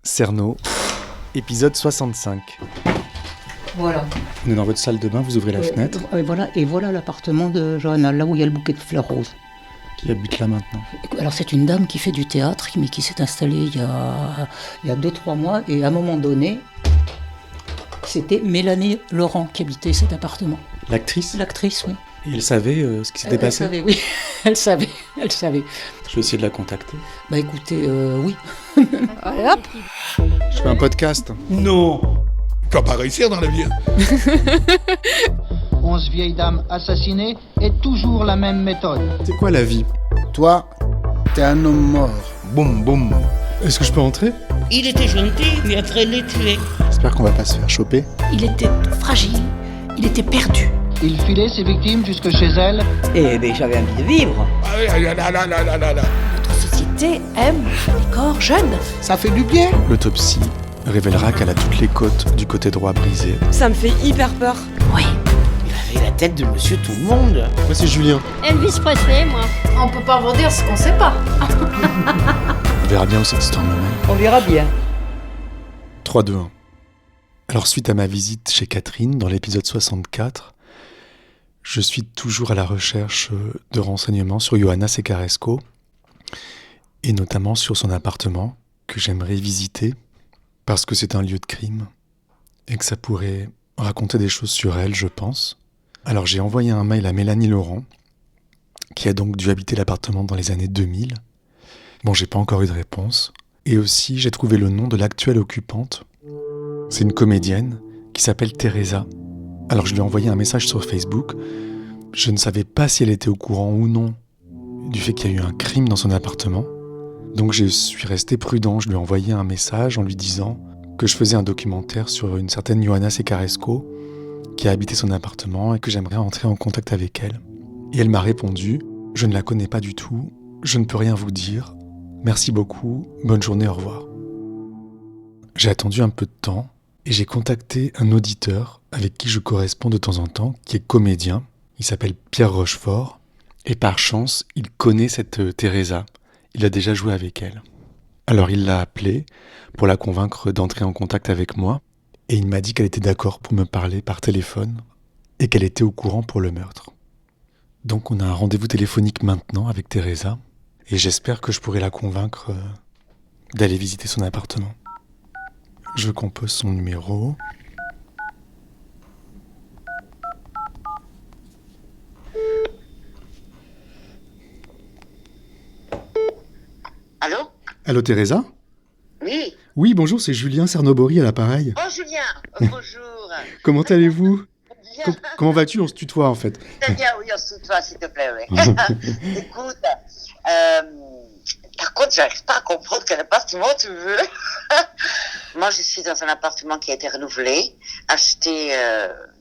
Cerno, épisode 65. Voilà. On est dans votre salle de bain, vous ouvrez la fenêtre. Et voilà l'appartement de Johanna, là où il y a le bouquet de fleurs roses. Qui habite là maintenant? Alors c'est une dame qui fait du théâtre, mais qui s'est installée il y a 2-3 mois. Et à un moment donné, c'était Mélanie Laurent qui habitait cet appartement. L'actrice? L'actrice, oui. Et elle savait ce qui s'était passé? Elle savait, oui. Elle savait. Je vais essayer de la contacter. Bah écoutez, oui. Allez hop. Je fais un podcast. Non, tu vas pas réussir dans la vie. 11 vieilles dames assassinées et toujours la même méthode. C'est quoi la vie? Toi, t'es un homme mort. Boum, boum. Est-ce que je peux entrer? Il était gentil, mais après il est tué. J'espère qu'on va pas se faire choper. Il était fragile, il était perdu. Il filait ses victimes jusque chez elles. Eh bien, j'avais envie de vivre. Notre société aime les corps jeunes. Ça fait du bien. L'autopsie révélera qu'elle a toutes les côtes du côté droit brisées. Ça me fait hyper peur. Oui. Il avait la tête de monsieur tout le monde. Moi c'est Julien. Elvis Presley, moi. On peut pas vous dire ce qu'on sait pas. On verra bien où cette histoire me mène. On verra bien. 3, 2, 1. Alors suite à ma visite chez Catherine dans l'épisode 64, je suis toujours à la recherche de renseignements sur Johanna Secaresco et notamment sur son appartement que j'aimerais visiter parce que c'est un lieu de crime et que ça pourrait raconter des choses sur elle, je pense. Alors j'ai envoyé un mail à Mélanie Laurent qui a donc dû habiter l'appartement dans les années 2000. Bon, j'ai pas encore eu de réponse. Et aussi, j'ai trouvé le nom de l'actuelle occupante. C'est une comédienne qui s'appelle Teresa. Alors je lui ai envoyé un message sur Facebook. Je ne savais pas si elle était au courant ou non du fait qu'il y a eu un crime dans son appartement. Donc je suis resté prudent. Je lui ai envoyé un message en lui disant que je faisais un documentaire sur une certaine Johanna Secaresco qui a habité son appartement et que j'aimerais entrer en contact avec elle. Et elle m'a répondu « Je ne la connais pas du tout, je ne peux rien vous dire. Merci beaucoup, bonne journée, au revoir. » J'ai attendu un peu de temps et j'ai contacté un auditeur avec qui je corresponds de temps en temps, qui est comédien. Il s'appelle Pierre Rochefort et par chance, il connaît cette Teresa. Il a déjà joué avec elle. Alors il l'a appelée pour la convaincre d'entrer en contact avec moi et il m'a dit qu'elle était d'accord pour me parler par téléphone et qu'elle était au courant pour le meurtre. Donc on a un rendez-vous téléphonique maintenant avec Teresa et j'espère que je pourrai la convaincre d'aller visiter son appartement. Je compose son numéro. Allô? Allô Teresa? Oui. Oui, bonjour, c'est Julien Cernobori à l'appareil. Oh Julien, bonjour. Comment allez-vous? Bien. Comment vas-tu? On se tutoie en fait. Très bien, oui, on se tutoie, s'il te plaît, oui. Écoute, par contre, j'arrive pas à comprendre quel appartement tu veux. Moi, je suis dans un appartement qui a été renouvelé, acheté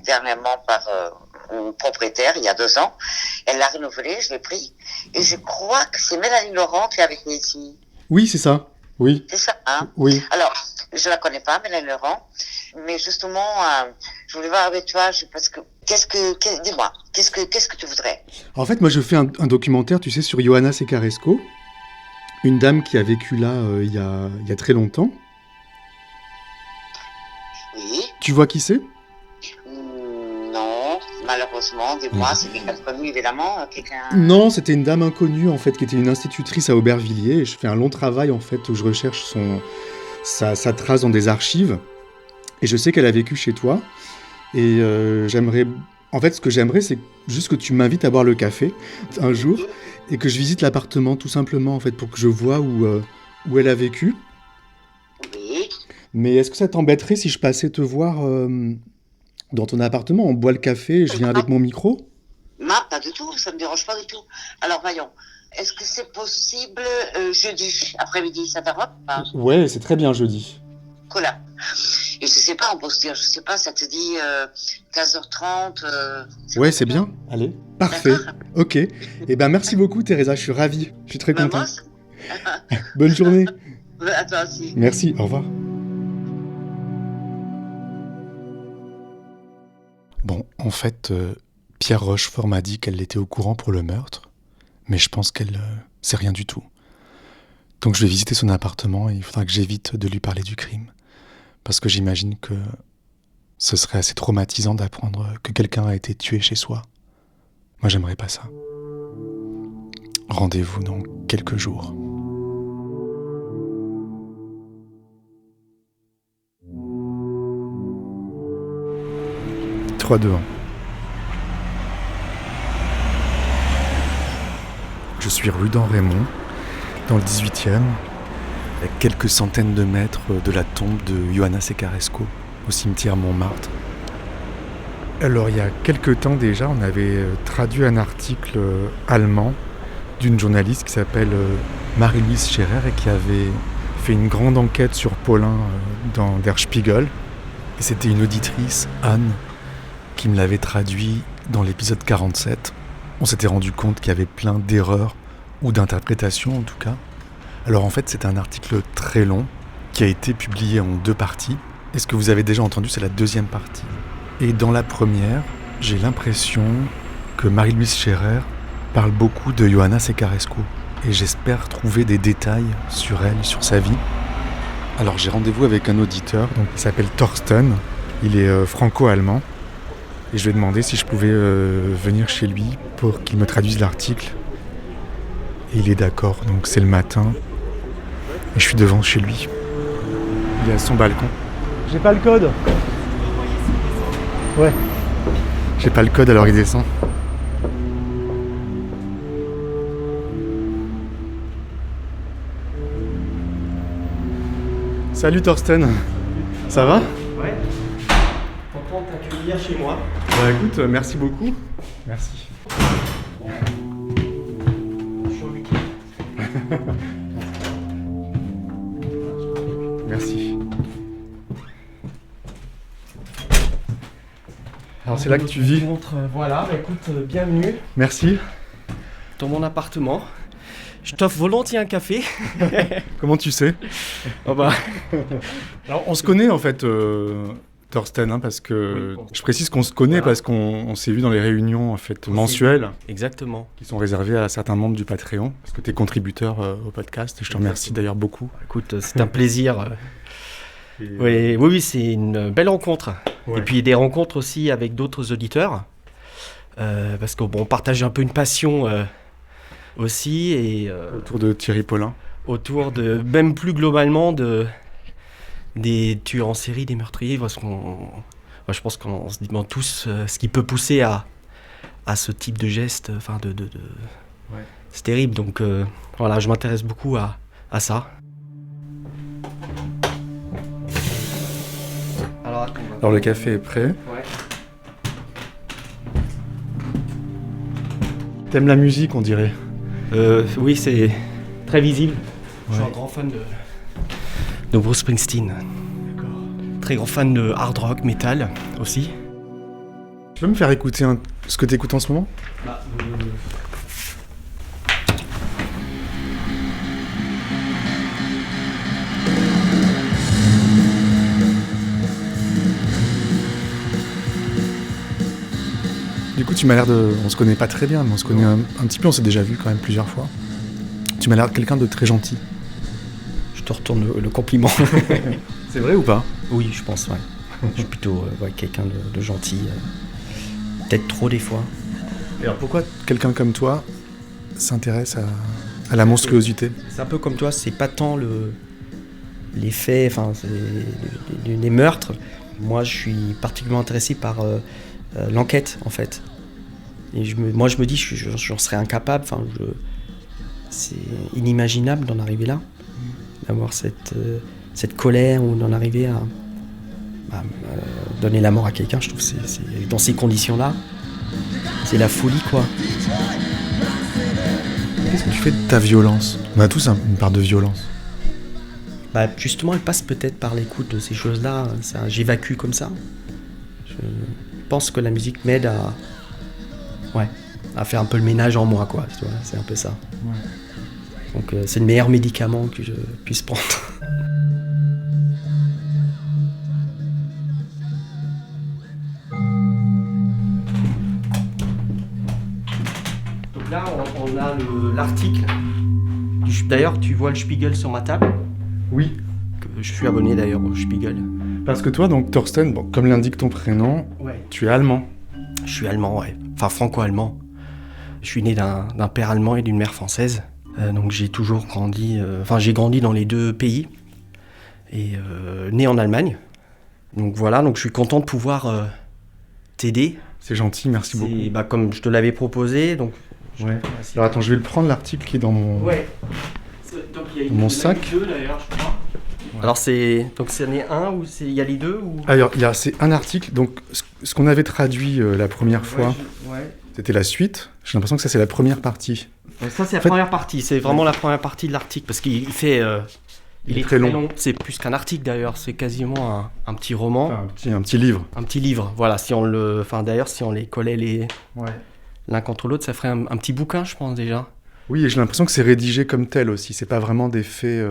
dernièrement par un propriétaire il y a 2 ans. Elle l'a renouvelé, je l'ai pris. Et je crois que c'est Mélanie Laurent qui est avec nous ici. Oui, c'est ça. Oui. C'est ça, hein? Oui. Alors, je la connais pas, Mélanie Laurent, mais justement, je voulais voir avec toi, parce que, dis-moi, qu'est-ce que tu voudrais? En fait, moi, je fais un documentaire, tu sais, sur Johanna Secaresco, une dame qui a vécu là il y a très longtemps. Oui. Tu vois qui c'est? Non, malheureusement, dis-moi, c'est quelqu'un de connu, évidemment, quelqu'un... Non, c'était une dame inconnue, en fait, qui était une institutrice à Aubervilliers, et je fais un long travail, en fait, où je recherche sa trace dans des archives, et je sais qu'elle a vécu chez toi, et j'aimerais... En fait, ce que j'aimerais, c'est juste que tu m'invites à boire le café, un jour, et que je visite l'appartement, tout simplement, en fait, pour que je vois où elle a vécu. Oui. Mais est-ce que ça t'embêterait si je passais te voir dans ton appartement? On boit le café, je viens avec mon micro? Non, pas du tout, ça me dérange pas du tout. Alors, voyons, est-ce que c'est possible jeudi après-midi, ça t'arrange pas? Ouais, c'est très bien jeudi. Cool. Et je sais pas, on peut se dire, je sais pas, ça te dit 15h30 Ouais, c'est bien. Allez, parfait. Ok. Eh ben, merci beaucoup, Teresa, je suis ravi. Je suis très content. Bonne journée. À toi aussi. Merci, au revoir. Bon, en fait, Pierre Rochefort m'a dit qu'elle était au courant pour le meurtre, mais je pense qu'elle sait rien du tout. Donc je vais visiter son appartement et il faudra que j'évite de lui parler du crime. Parce que j'imagine que ce serait assez traumatisant d'apprendre que quelqu'un a été tué chez soi. Moi, j'aimerais pas ça. Rendez-vous dans quelques jours. « 3, 2, 1. Je suis rue d'En-Raymond, dans le 18e, à quelques centaines de mètres de la tombe de Johanna Secaresco, au cimetière Montmartre. Alors, il y a quelques temps déjà, on avait traduit un article allemand d'une journaliste qui s'appelle Marie-Louise Scherer et qui avait fait une grande enquête sur Paulin dans Der Spiegel. Et c'était une auditrice, Anne, qui me l'avait traduit dans l'épisode 47. On s'était rendu compte qu'il y avait plein d'erreurs, ou d'interprétations en tout cas. Alors en fait, c'est un article très long qui a été publié en 2 parties. Et ce que vous avez déjà entendu, c'est la 2e partie. Et dans la première, j'ai l'impression que Marie-Louise Scherer parle beaucoup de Johanna Secaresco. Et j'espère trouver des détails sur elle, sur sa vie. Alors j'ai rendez-vous avec un auditeur, donc il s'appelle Thorsten. Il est franco-allemand. Et je lui ai demandé si je pouvais venir chez lui pour qu'il me traduise l'article. Et il est d'accord, donc c'est le matin. Et je suis devant chez lui. Il est à son balcon. J'ai pas le code. Ouais. J'ai pas le code, alors il descend. Salut Thorsten. Ça va ? Ouais. Content de t'accueillir chez moi. Bah écoute, merci beaucoup. Merci. Merci. Alors c'est là que tu vis. Voilà, bah écoute, bienvenue Merci. dans mon appartement. Je t'offre volontiers un café. Comment tu sais ? Oh bah. Alors on se connaît en fait, Thorsten, hein, parce que je précise qu'on se connaît parce qu'on s'est vu dans les réunions en fait mensuelles. Exactement. Qui sont réservées à certains membres du Patreon, parce que tu es contributeur au podcast et je te remercie d'ailleurs beaucoup. Écoute, c'est un plaisir. Oui, c'est une belle rencontre. Ouais. Et puis des rencontres aussi avec d'autres auditeurs, parce qu'on partage un peu une passion aussi. Et, autour de Thierry Paulin. Autour de, même plus globalement, des tueurs en série, des meurtriers, parce je pense qu'on se demande tous ce qui peut pousser à ce type de geste. Ouais. C'est terrible, donc voilà, je m'intéresse beaucoup à ça. Alors le café est prêt. Ouais. T'aimes la musique, on dirait ? Oui, c'est très visible. Ouais. Je suis un grand fan de Bruce Springsteen. D'accord. Très grand fan de hard rock, metal aussi. Tu peux me faire écouter ce que t'écoutes en ce moment ? Du coup, tu m'as l'air de... On se connaît pas très bien, mais on se connaît un petit peu, on s'est déjà vu quand même plusieurs fois. Tu m'as l'air de quelqu'un de très gentil. Je te retourne le compliment. C'est vrai ou pas ? Oui, je pense, ouais. Je suis plutôt quelqu'un de gentil. Peut-être trop des fois. Et alors pourquoi quelqu'un comme toi s'intéresse à la monstruosité ? C'est un peu comme toi, c'est pas tant les faits, les meurtres. Moi, je suis particulièrement intéressé par l'enquête, en fait. Et je me dis, j'en serais incapable. C'est inimaginable d'en arriver là, d'avoir cette colère ou d'en arriver à donner la mort à quelqu'un. Je trouve que c'est dans ces conditions-là, c'est la folie, quoi. Qu'est-ce que tu fais de ta violence ? On a tous une part de violence. Justement, elle passe peut-être par l'écoute de ces choses-là. J'évacue comme ça. Je pense que la musique m'aide à faire un peu le ménage en moi, quoi. Tu vois, c'est un peu ça. Ouais. Donc c'est le meilleur médicament que je puisse prendre. Donc là, on a l'article D'ailleurs, tu vois le Spiegel sur ma table. Oui. Je suis abonné d'ailleurs au Spiegel. Parce que toi, donc Thorsten, bon, comme l'indique ton prénom, tu es allemand. Je suis allemand, ouais. Enfin, franco-allemand. Je suis né d'un père allemand et d'une mère française. Donc j'ai toujours grandi... j'ai grandi dans les deux pays. Et né en Allemagne. Donc voilà, donc je suis content de pouvoir t'aider. C'est gentil, merci beaucoup. Comme je te l'avais proposé, donc... Alors attends, je vais le prendre, l'article qui est dans mon... Donc, dans mon sac. Deux, d'ailleurs, je crois. Alors c'est un ou il y a les deux ou... Alors c'est un article, donc ce qu'on avait traduit la première fois, c'était la suite. J'ai l'impression que ça c'est la première partie. Ça c'est la première partie, c'est vraiment la première partie de l'article parce qu'il fait... il est très long. C'est plus qu'un article d'ailleurs, c'est quasiment un petit roman. Enfin, un petit livre. Un petit livre, voilà. Si on les collait l'un contre l'autre, ça ferait un petit bouquin, je pense déjà. Oui, et j'ai l'impression que c'est rédigé comme tel aussi. C'est pas vraiment des faits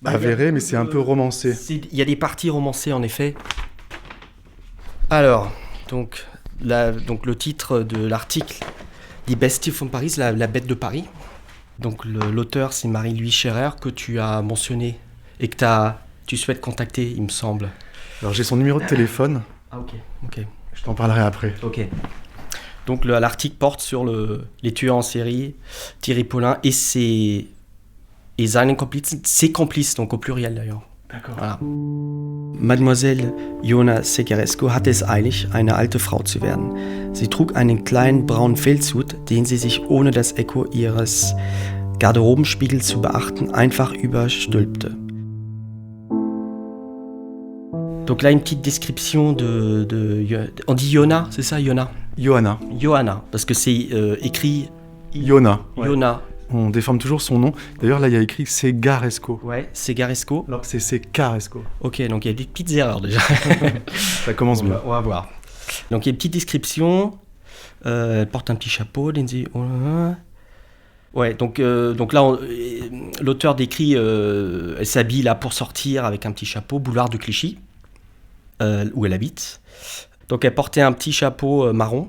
avérés, mais c'est un peu romancé. Il y a des parties romancées en effet. Alors, donc le titre de l'article Die Bestie von Paris, la bête de Paris. Donc l'auteur c'est Marie-Louise Scherer que tu as mentionné et que tu souhaites contacter, il me semble. Alors j'ai son numéro de téléphone. Ah ok. Je t'en parlerai après. Ok. Donc l'article porte sur les tueurs en série, Thierry Paulin et seinen Komplizen, ses complices, donc au pluriel d'ailleurs. D'accord. Voilà. Mademoiselle Jona Segeresco hatte es eilig, eine alte Frau zu werden. Sie trug einen kleinen braunen Filzhut, den sie sich ohne das Echo ihres Garderobenspiegels zu beachten einfach überstülpte. Donc là, une petite description on dit Jona, c'est ça, Jona? Johanna, parce que c'est écrit... Jona. Jona. On déforme toujours son nom. D'ailleurs, là, il y a écrit Segeresco. Ouais, Segeresco. Alors que c'est Segeresco. Ok, donc il y a des petites erreurs déjà. Ça commence bien. On va voir. Donc il y a une petite description. Elle porte un petit chapeau. Ouais, donc là, l'auteur décrit, elle s'habille là pour sortir avec un petit chapeau, boulevard de Clichy, où elle habite. Donc elle portait un petit chapeau marron.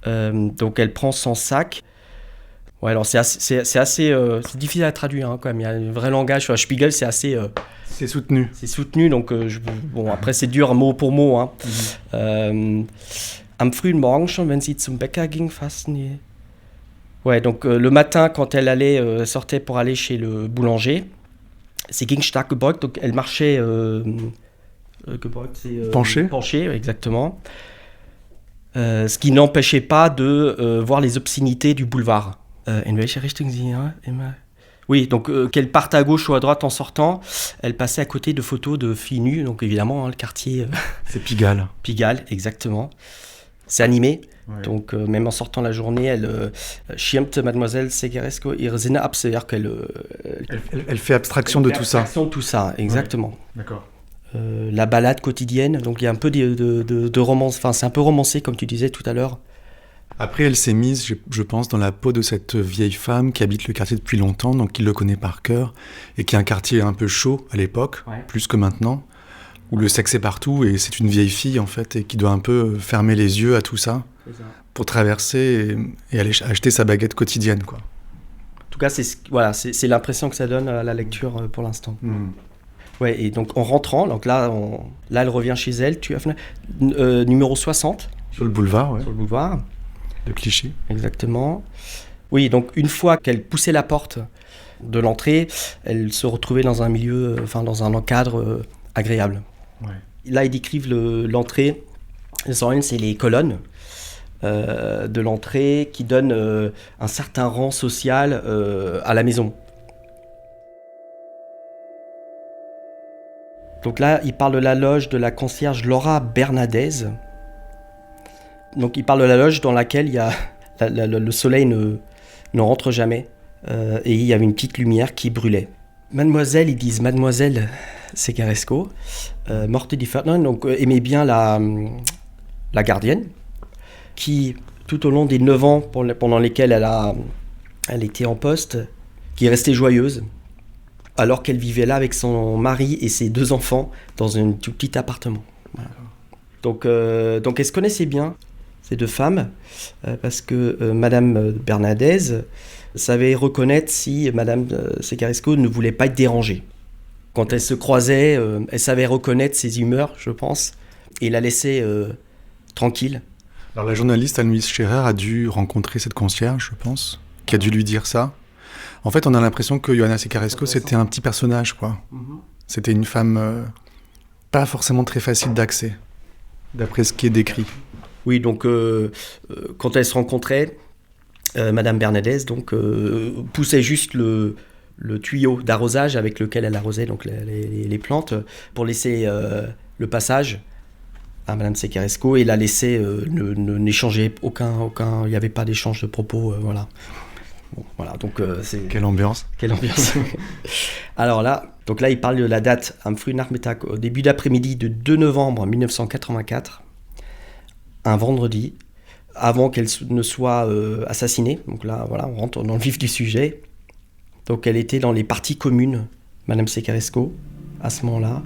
Donc elle prend son sac. Ouais, alors c'est difficile à traduire hein, quand même. Il y a un vrai langage sur Spiegel, c'est assez. C'est soutenu. C'est soutenu, donc après c'est dur mot pour mot. Hein. Am frühen Morgen schon, wenn sie zum Bäcker ging, fasten die. Ouais, donc le matin quand elle sortait pour aller chez le boulanger, sie ging stark gebeugt, donc elle marchait. Gebeugt, c'est penché, exactement. Ce qui n'empêchait pas de voir les obscénités du boulevard. In welche Richtung sie immer... Oui, donc qu'elle parte à gauche ou à droite en sortant, elle passait à côté de photos de filles nues, donc évidemment le quartier... C'est Pigalle. Pigalle, exactement. C'est animé, donc même en sortant la journée, elle schirmte Mademoiselle Segeresco ihre Sinne ab, c'est-à-dire qu'elle... Elle fait abstraction de tout ça. Abstraction de tout ça, exactement. Ouais. D'accord. La balade quotidienne, donc il y a un peu de romance, enfin c'est un peu romancé comme tu disais tout à l'heure. Après, elle s'est mise, je pense, dans la peau de cette vieille femme qui habite le quartier depuis longtemps, donc qui le connaît par cœur, et qui est un quartier un peu chaud à l'époque, plus que maintenant, où le sexe est partout, et c'est une vieille fille, en fait, et qui doit un peu fermer les yeux à tout ça, pour traverser et aller acheter sa baguette quotidienne, quoi. En tout cas, c'est l'impression que ça donne à la lecture pour l'instant. Ouais, et donc en rentrant, donc là elle revient chez elle, tu as numéro 60. Sur le boulevard, ouais. Sur le boulevard. De Clichy. Exactement. Oui, donc une fois qu'elle poussait la porte de l'entrée, elle se retrouvait dans un milieu, dans un encadre agréable. Ouais. Là, ils décrivent l'entrée. C'est les colonnes de l'entrée qui donnent un certain rang social à la maison. Donc là, il parle de la loge de la concierge Laura Bernadez. Donc il parle de la loge dans laquelle il y a le soleil ne rentre jamais et il y avait une petite lumière qui brûlait. Mademoiselle, ils disent Mademoiselle Segeresco, morte di Ferdinand, donc aimait bien la gardienne, qui tout au long des 9 ans pendant lesquels elle était en poste, qui est restée joyeuse, alors qu'elle vivait là avec son mari et ses 2 enfants dans un tout petit appartement. Voilà. Donc elle se connaissait bien. ces deux femmes, parce que Madame Bernadez savait reconnaître si Madame Secaresco ne voulait pas être dérangée. Quand elles se croisaient, elle savait reconnaître ses humeurs, je pense, et la laissait tranquille. Alors la journaliste Anne-Louise Scherer a dû rencontrer cette concierge, je pense, qui a dû lui dire ça. En fait, on a l'impression que Johanna Secaresco, c'était un petit personnage, quoi. C'était une femme pas forcément très facile d'accès, d'après ce qui est décrit. Oui, donc quand elles se rencontraient, Madame Bernadez donc, poussait juste le tuyau d'arrosage avec lequel elle arrosait donc, les plantes pour laisser le passage à Madame Secaresco et la laisser n'échanger aucun, il n'y avait pas d'échange de propos, voilà. Bon, voilà, donc c'est... Quelle ambiance. Alors là, il parle de la date, am frühen Nachmittag, au début d'après-midi de 2 novembre 1984, un vendredi, avant qu'elle ne soit assassinée. Donc là, voilà, on rentre dans le vif du sujet. Donc elle était dans les parties communes, Madame Secaresco, à ce moment-là,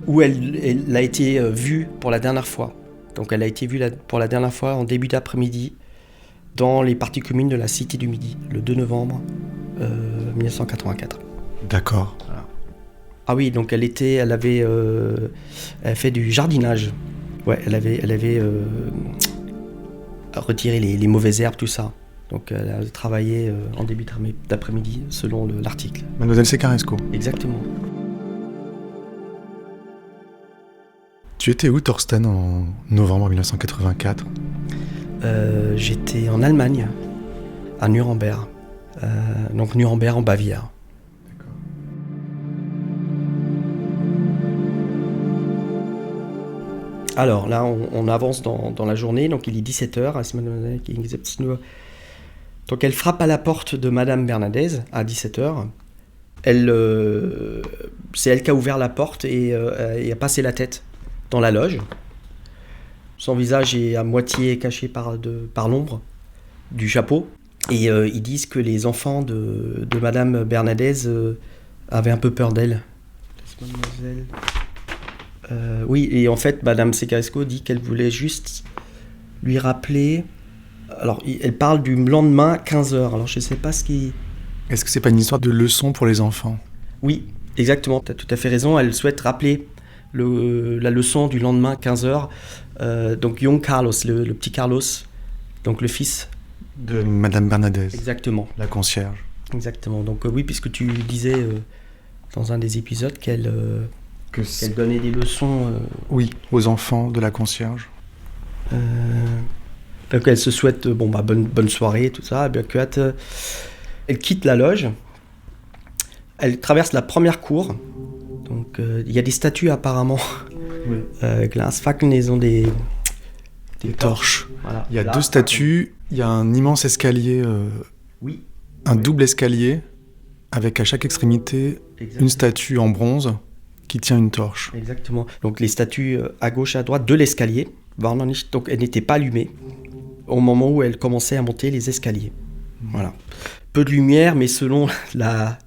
où elle a été vue pour la dernière fois. Donc elle a été vue pour la dernière fois en début d'après-midi, dans les parties communes de la Cité du Midi, le 2 novembre 1984. D'accord. Voilà. Ah oui, donc elle avait fait du jardinage. Ouais, elle avait retiré les mauvaises herbes, tout ça. Donc elle a travaillé en début d'après-midi, selon l'article. Mademoiselle Secaresco. Exactement. Tu étais où, Thorsten, en novembre 1984 ? J'étais en Allemagne, à Nuremberg. Donc Nuremberg en Bavière. D'accord. Alors là, on avance dans la journée, donc il est 17h. Donc elle frappe à la porte de Madame Bernadez à 17h. C'est elle qui a ouvert la porte et a passé la tête dans la loge. Son visage est à moitié caché par l'ombre du chapeau. Et ils disent que les enfants de Madame Bernadez avaient un peu peur d'elle. Mademoiselle. Oui, et en fait, Madame Secaresco dit qu'elle voulait juste lui rappeler... Alors, elle parle du lendemain, 15h. Alors, je ne sais pas ce qui... Est-ce que c'est pas une histoire de leçon pour les enfants ? Oui, exactement. Tu as tout à fait raison. Elle souhaite rappeler la leçon du lendemain, 15h. Donc, Young Carlos, le petit Carlos, donc le fils... De Madame Bernadez. Exactement. La concierge. Exactement. Donc, oui, puisque tu disais dans un des épisodes qu'elle donnait des leçons... Oui, aux enfants de la concierge. Donc elle se souhaite bonne soirée, tout ça. Bien que elle quitte la loge. Elle traverse la première cour. Donc il y a des statues apparemment. Oui. Glasfackeln, ils ont des torches. Voilà. Il y a deux statues. Il y a un immense escalier. Oui. Un double escalier avec à chaque extrémité une statue en bronze qui tient une torche. Exactement. Donc les statues à gauche et à droite de l'escalier. Donc elle n'était pas allumée au moment où elle commençait à monter les escaliers. Voilà. Peu de lumière, mais selon la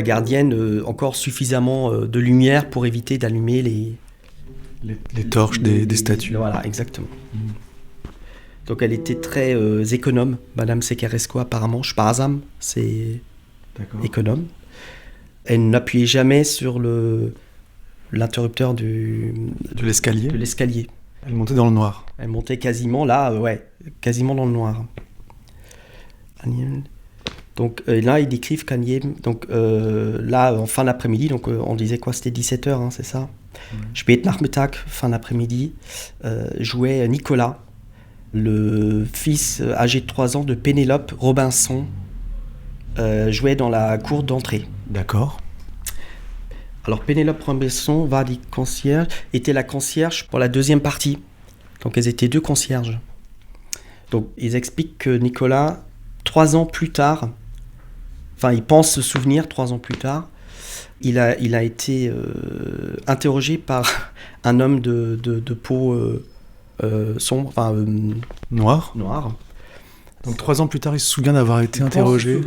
gardienne, encore suffisamment de lumière pour éviter d'allumer les torches des statues. Voilà, exactement. Donc elle était très économe, Madame Secaresco apparemment. Sparsam, c'est économe. Elle n'appuyait jamais sur l'interrupteur de l'escalier. Elle montait dans le noir. Elle montait quasiment là, quasiment dans le noir. Donc là, ils décrivent qu'Agnès, donc là, en fin d'après-midi, donc on disait quoi, c'était 17h, hein, c'est ça ? Spät Nachmittag, fin d'après-midi, jouait Nicolas, le fils âgé de 3 ans de Pénélope Robinson, jouait dans la cour d'entrée. D'accord. Alors Pénélope Robinson était la concierge pour la deuxième partie. Donc elles étaient 2 concierges. Donc ils expliquent que Nicolas, 3 ans plus tard, il pense se souvenir 3 ans plus tard, il a été interrogé par un homme de peau sombre, noir. Donc 3 ans plus tard, il se souvient d'avoir été interrogé.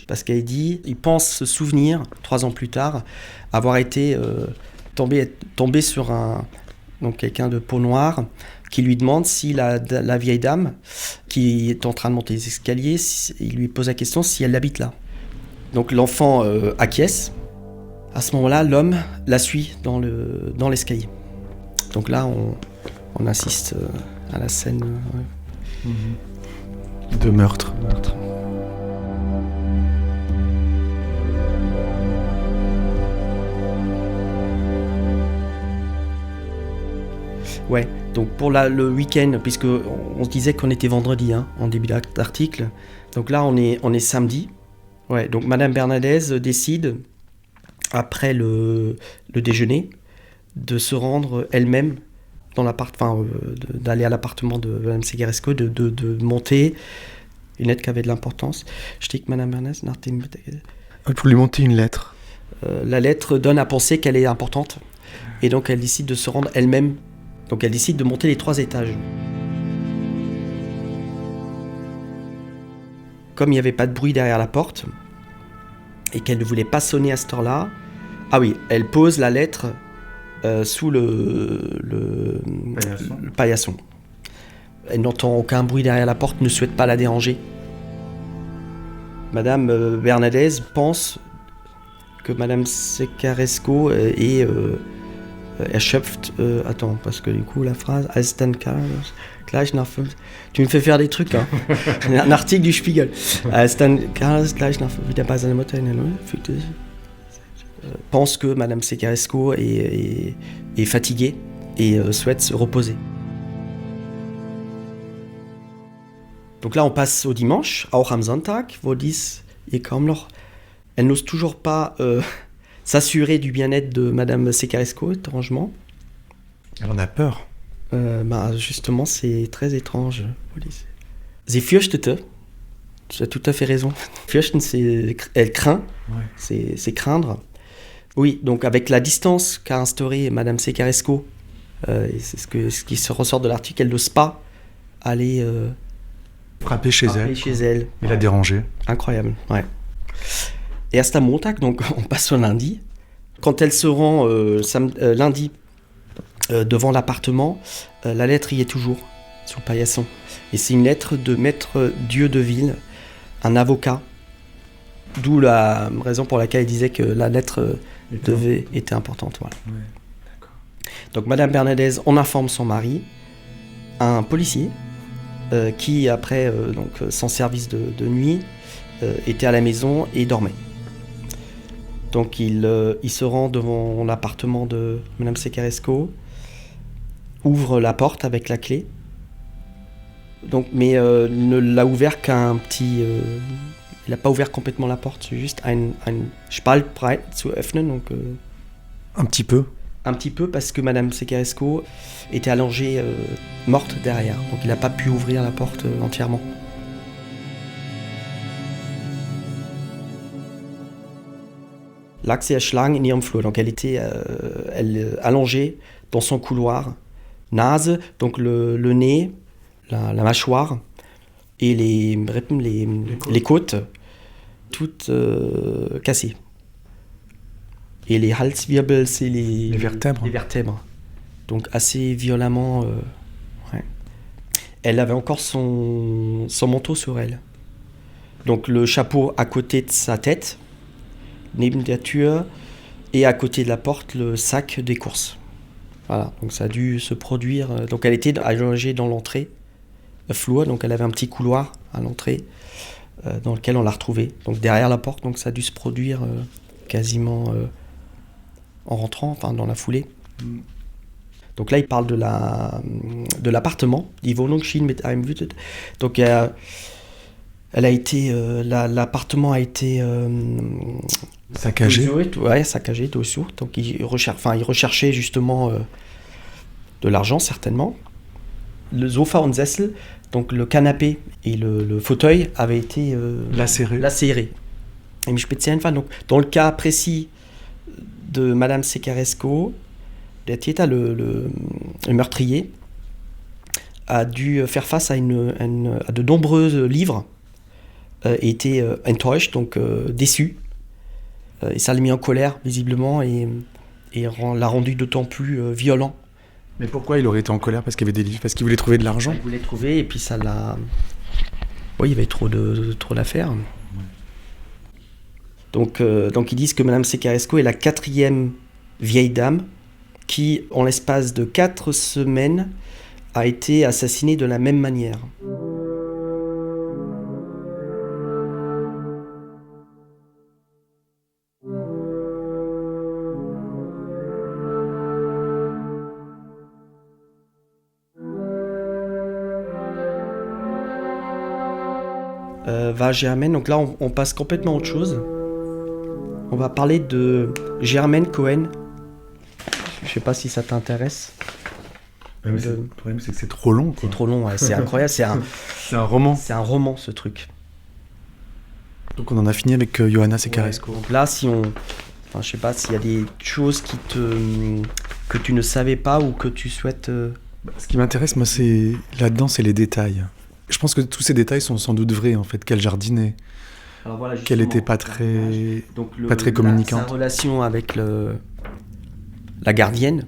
Parce qu'elle dit, il pense se souvenir, 3 ans plus tard, avoir été tombé sur quelqu'un de peau noire qui lui demande si la vieille dame qui est en train de monter les escaliers, il lui pose la question si elle habite là. Donc l'enfant acquiesce. À ce moment-là, l'homme la suit dans l'escalier. Donc là, on assiste à la scène de meurtre. Ouais, donc pour le week-end, puisque on se disait qu'on était vendredi en début d'article, donc là on est samedi. Ouais, donc Madame Bernadez décide, après le déjeuner, de se rendre elle-même dans d'aller à l'appartement de Madame Sekeresco, de monter une lettre qui avait de l'importance. Je dis que Madame Bernadez, pour lui monter une lettre. La lettre donne à penser qu'elle est importante, et donc elle décide de se rendre elle-même. Donc elle décide de monter les 3 étages. Comme il n'y avait pas de bruit derrière la porte, et qu'elle ne voulait pas sonner à cette heure-là, elle pose la lettre sous le paillasson. Elle n'entend aucun bruit derrière la porte, ne souhaite pas la déranger. Madame Bernadez pense que Madame Sekeresco est erschöpft, attends, parce que du coup la phrase als dann gleich nach 5, tu me fais faire des trucs, un article du Spiegel, als dann gleich nach wieder bei seiner Mutter in der Lunge fühlte sich, pense que Madame Sekeresco est fatiguée et souhaite se reposer. Donc là on passe au dimanche, auch am Sonntag, wo dies kaum noch, elle n'ose toujours pas s'assurer du bien-être de Madame Sekeresco, étrangement. Elle en a peur. Justement, c'est très étrange. Sie fürchtete, tu as tout à fait raison. Fürchten, elle craint, c'est craindre. Oui, donc avec la distance qu'a instaurée Madame Sekeresco, et c'est ce qui se ressort de l'article, elle n'ose pas aller frapper chez elle. Et la déranger. Incroyable, ouais. Et erst am Montag, donc on passe au lundi. Quand elle se rend lundi devant l'appartement, la lettre y est toujours, sur le paillasson. Et c'est une lettre de maître Dieudeville, un avocat. D'où la raison pour laquelle elle disait que la lettre était importante. Voilà. Ouais, d'accord. Donc Madame Bernadez, on informe son mari, un policier, qui après son service de nuit, était à la maison et dormait. Donc il se rend devant l'appartement de Madame Sekeresco, ouvre la porte avec la clé, mais ne l'a ouvert qu'un petit... il n'a pas ouvert complètement la porte, c'est juste un Spalt breit zu öffnen. Donc, un petit peu. Un petit peu parce que Madame Sekeresco était allongée, morte derrière, donc il n'a pas pu ouvrir la porte entièrement. Lag sie erschlagen in ihrem Flur. Donc elle était allongée dans son couloir. Nase, donc le nez, la mâchoire et les côtes, toutes cassées. Et les Halswirbel, c'est les vertèbres. Les vertèbres. Donc assez violemment. Ouais. Elle avait encore son manteau sur elle. Donc le chapeau à côté de sa tête, neben der Tür, et à côté de la porte, le sac des courses. Voilà, donc ça a dû se produire. Donc elle était allongée dans l'entrée, Flur, donc elle avait un petit couloir à l'entrée dans lequel on l'a retrouvée. Donc derrière la porte, donc ça a dû se produire quasiment en rentrant, enfin dans la foulée. Donc là, il parle de l'appartement, die Wohnung schien mit einem wütet. Donc elle a été, l'appartement a été saccagé. Ouais, saccagé, durchsucht. Donc il recherchait justement de l'argent certainement. Le Sofa und Sessel, donc le canapé et le fauteuil avaient été lacérés. Et donc dans le cas précis de Madame Sekeresco, der Täter, le meurtrier, a dû faire face à de nombreux livres et était enttäuscht, donc déçu. Et ça l'a mis en colère, visiblement, et l'a rendu d'autant plus violent Mais pourquoi il aurait été en colère? Parce qu'il y avait des livres? Parce qu'il voulait trouver de l'argent? Il voulait trouver et puis ça l'a... Oui, il y avait trop d'affaires. Donc ils disent que Madame Secaresco est la 4e vieille dame qui, en l'espace de 4 semaines, a été assassinée de la même manière. Va Germaine, donc là on passe complètement à autre chose. On va parler de Germaine Cohen. Je sais pas si ça t'intéresse. Ouais, mais le problème c'est que c'est trop long. C'est trop long, ouais, c'est incroyable. C'est un roman. C'est un roman ce truc. Donc on en a fini avec Johanna Secaresco. Ouais, donc là si on... Enfin je sais pas s'il y a des choses que tu ne savais pas ou que tu souhaites... Ce qui m'intéresse moi c'est là-dedans c'est les détails. Je pense que tous ces détails sont sans doute vrais en fait, qu'elle jardinait, voilà, qu'elle n'était pas très communicante. Sa relation avec la gardienne,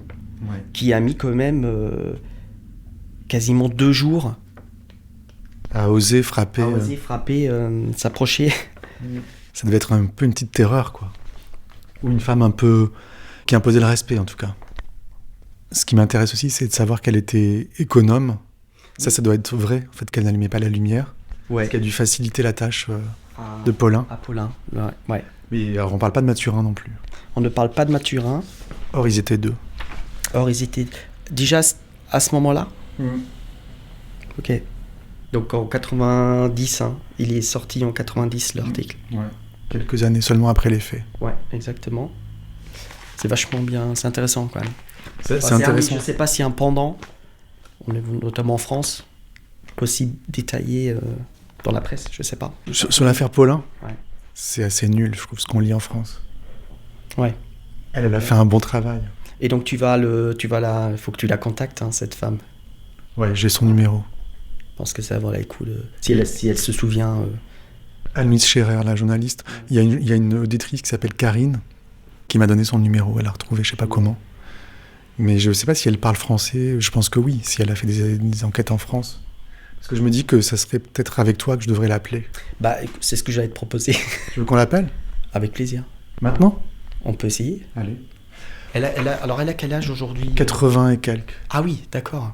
qui a mis quand même quasiment 2 jours à oser frapper, s'approcher. Ça devait être un peu une petite terreur quoi, ou une femme un peu qui imposait le respect en tout cas. Ce qui m'intéresse aussi c'est de savoir qu'elle était économe. Ça doit être vrai, en fait, qu'elle n'allumait pas la lumière. Ouais. Parce qu'elle a dû faciliter la tâche de Paulin. À Paulin, ouais. Mais alors, on parle pas de Mathurin non plus. On ne parle pas de Mathurin. Or, ils étaient 2. Or, ils étaient déjà à ce moment-là. Ok. Donc en 90, il est sorti en 90 l'article. Ouais. Quelques années seulement après les faits. Ouais, exactement. C'est vachement bien, c'est intéressant quand même. C'est intéressant. Je sais pas s'il y a un pendant. On est notamment en France, aussi détaillé dans la presse, je sais pas. Sur l'affaire Paulin, ouais. C'est assez nul, je trouve, ce qu'on lit en France. Ouais. Elle a fait un bon travail. Et donc il faut que tu la contactes, cette femme. Ouais, j'ai son numéro. Je pense que ça va valoir le coup de... Si elle se souvient... Anne-Louise Scherer, la journaliste. Il y a une auditrice qui s'appelle Karine, qui m'a donné son numéro, elle l'a retrouvé, je sais pas comment. Mais je ne sais pas si elle parle français, je pense que oui, si elle a fait des enquêtes en France. Parce que je me dis que ça serait peut-être avec toi que je devrais l'appeler. Bah, c'est ce que j'allais te proposer. Tu veux qu'on l'appelle? Avec plaisir. Maintenant? On peut essayer. Allez. Elle a quel âge aujourd'hui? 80 et quelques. Ah oui, d'accord.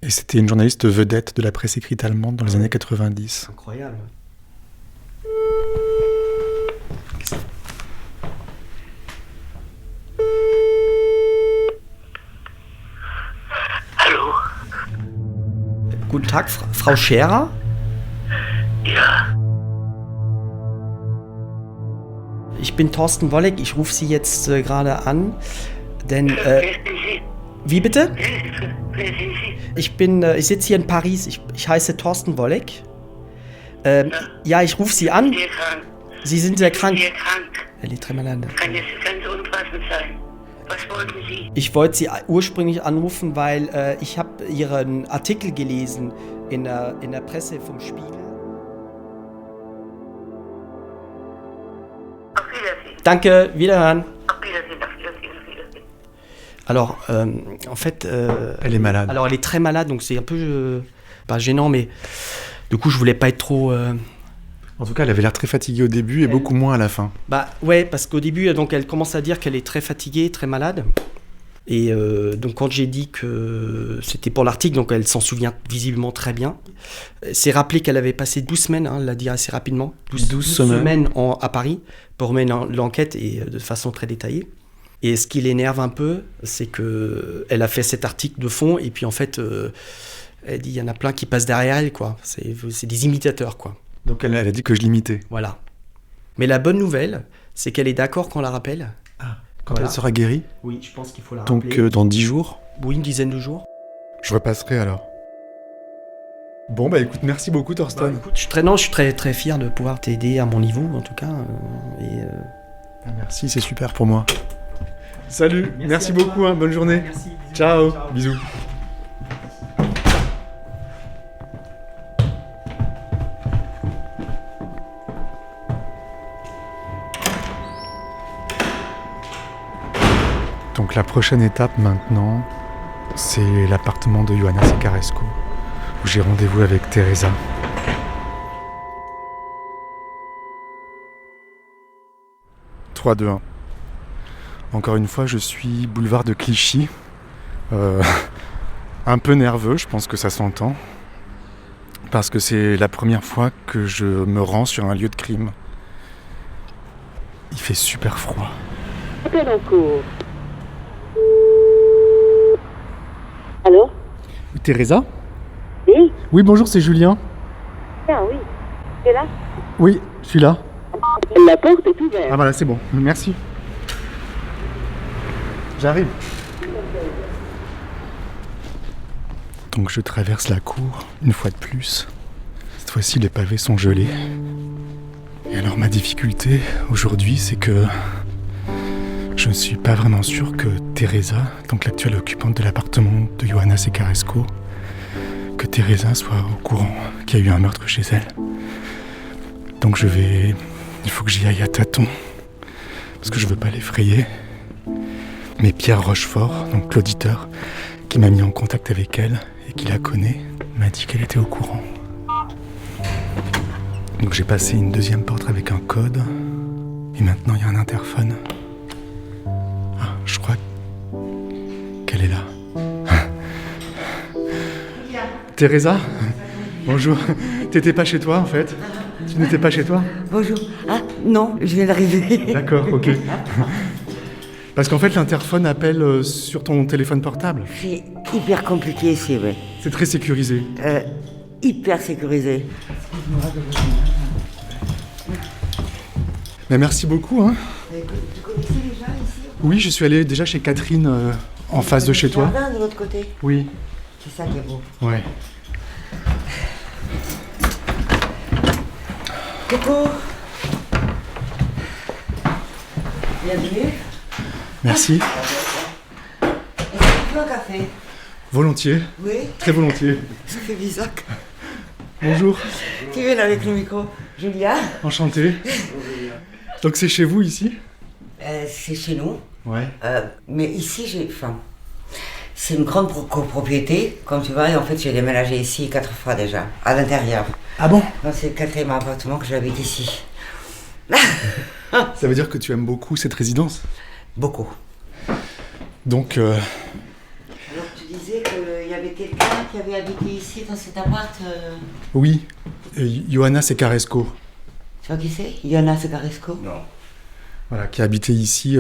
Et c'était une journaliste vedette de la presse écrite allemande dans les années 90. Incroyable. Guten Tag, Frau Scherer. Ja. Ich bin Thorsten Wolleck, ich rufe Sie jetzt gerade an, denn... Wer sind Sie? Wie bitte? Wer sind Sie? Ich sitze hier in Paris, ich heiße Thorsten Wolleck. Ja, ich rufe Sie an. Sehr krank. Sie sind sehr krank. Sehr krank. Elle est très malade. Kann jetzt ganz unpassend sein. Was wollten Sie? Ich wollte Sie ursprünglich anrufen, weil ich habe Ihren Artikel gelesen in der Presse vom Spiegel. Auf Wiedersehen. Danke, wiederhören. Auf Wiedersehen, auf Wiedersehen, auf Wiedersehen. Alors, en fait... elle est malade. Alors, elle est très malade, donc c'est un peu... pas gênant, mais... Du coup, je voulais pas être trop... En tout cas, elle avait l'air très fatiguée au début et beaucoup moins à la fin. Bah ouais, parce qu'au début, donc elle commence à dire qu'elle est très fatiguée, très malade. Et donc quand j'ai dit que c'était pour l'article, donc elle s'en souvient visiblement très bien. C'est rappelé qu'elle avait passé 12 semaines, elle l'a dit assez rapidement, 12 semaines à Paris pour mener l'enquête et de façon très détaillée. Et ce qui l'énerve un peu, c'est qu'elle a fait cet article de fond et puis en fait, elle dit il y en a plein qui passent derrière elle, quoi. C'est des imitateurs, quoi. Donc elle a dit que je l'imitais. Voilà. Mais la bonne nouvelle, c'est qu'elle est d'accord qu'on la rappelle. Ah, quand elle sera guérie? Oui, je pense qu'il faut la rappeler. Donc dans 10 jours? Oui, une dizaine de jours. Je repasserai alors. Bon, bah écoute, merci beaucoup Thorsten. Bah, écoute, je suis très, très fier de pouvoir t'aider à mon niveau, en tout cas. Merci, c'est super pour moi. Salut, merci beaucoup, bonne journée. Merci, bisous. Ciao, bisous. Donc la prochaine étape maintenant, C'est l'appartement de Ioana Sekaresco, où j'ai rendez-vous avec Teresa. « 3, 2, 1. Encore une fois, je suis boulevard de Clichy. Un peu nerveux, je pense que ça s'entend. Parce que c'est la première fois que je me rends sur un lieu de crime. Il fait super froid. Appel en cours. Allô? Teresa ? Oui? Oui, bonjour, c'est Julien. Ah oui. Tu es là? Oui, je suis là. La porte est ouverte. Ah voilà, c'est bon, merci. J'arrive. Donc je traverse la cour, une fois de plus. Cette fois-ci, les pavés sont gelés. Et alors ma difficulté aujourd'hui, c'est que je ne suis pas vraiment sûr que Teresa, donc l'actuelle occupante de l'appartement de Ioana Sekaresco, que Teresa soit au courant qu'il y a eu un meurtre chez elle. Donc il faut que j'y aille à tâtons, parce que je veux pas l'effrayer. Mais Pierre Rochefort, donc l'auditeur, qui m'a mis en contact avec elle et qui la connaît, m'a dit qu'elle était au courant. Donc j'ai passé une deuxième porte avec un code, et maintenant il y a un interphone. Ah, je crois qu'elle est là. Teresa ? Bonjour. T'étais pas chez toi en fait ? Tu n'étais pas chez toi ? Bonjour. Ah, non, je viens d'arriver. D'accord, ok. Parce qu'en fait, l'interphone appelle sur ton téléphone portable. C'est hyper compliqué ici, ouais. C'est très sécurisé. Hyper sécurisé. Mais merci beaucoup. Hein. Tu connaissais les gens ici? Oui, je suis allé déjà chez Catherine, en face de chez toi. Jardin de l'autre côté. Oui. C'est ça qui est beau. Ouais. Coucou. Bienvenue. Merci. Est-ce que tu veux un café? Volontiers. Oui. Très volontiers. Ça fait bizarre. Bonjour. Tu viens avec le micro. Julia. Enchanté. Donc c'est chez vous ici ? C'est chez nous. Ouais. Mais ici, c'est une grande copropriété, comme tu vois, et en fait j'ai déménagé ici 4 fois déjà, à l'intérieur. Ah bon ? Donc c'est le 4e appartement que j'habite ici. Ça veut dire que tu aimes beaucoup cette résidence ? Beaucoup. Donc... Alors tu disais qu'il y avait quelqu'un qui avait habité ici dans cet appart Oui, Ioana Sekaresco. Tu vois qui c'est? Ioana Sekaresco? Non. Voilà, qui a habité ici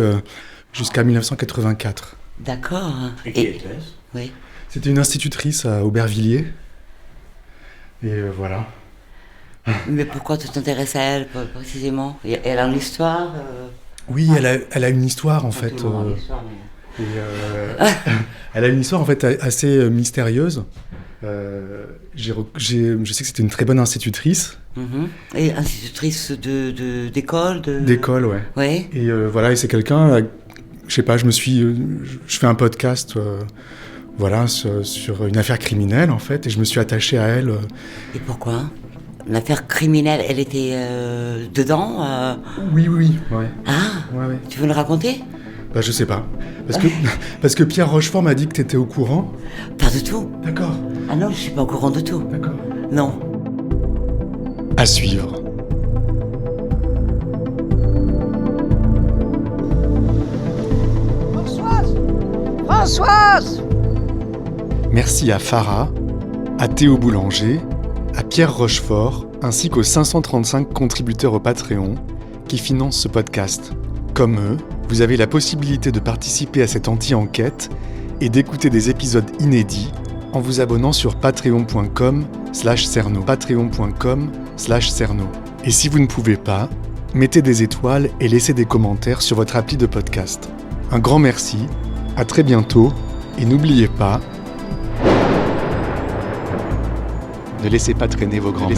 jusqu'à 1984. D'accord. Et qui était-ce? Oui. C'était une institutrice à Aubervilliers. Et voilà. Mais pourquoi tu t'intéresses à elle précisément? Elle a une histoire Oui, elle a une histoire en fait. Elle a une histoire en fait assez mystérieuse. Je sais que c'était une très bonne institutrice. Et institutrice d'école D'école, ouais. Ouais. Et voilà, et c'est quelqu'un, je sais pas, je fais un podcast, voilà, sur une affaire criminelle en fait, et je me suis attaché à elle. Et pourquoi? Une affaire criminelle, elle était dedans Oui, ouais. Ah, ouais. Tu veux le raconter? Bah je sais pas, parce que Pierre Rochefort m'a dit que t'étais au courant. Pas du tout. D'accord. Ah non, je suis pas au courant de tout. D'accord. Non. À suivre. Françoise! Merci à Farah, à Théo Boulanger, à Pierre Rochefort, ainsi qu'aux 535 contributeurs au Patreon qui financent ce podcast. Comme eux, vous avez la possibilité de participer à cette anti-enquête et d'écouter des épisodes inédits en vous abonnant sur patreon.com/cerno. patreon.com/cerno. Et si vous ne pouvez pas, mettez des étoiles et laissez des commentaires sur votre appli de podcast. Un grand merci, à très bientôt, et n'oubliez pas, ne laissez pas traîner vos grands-mères.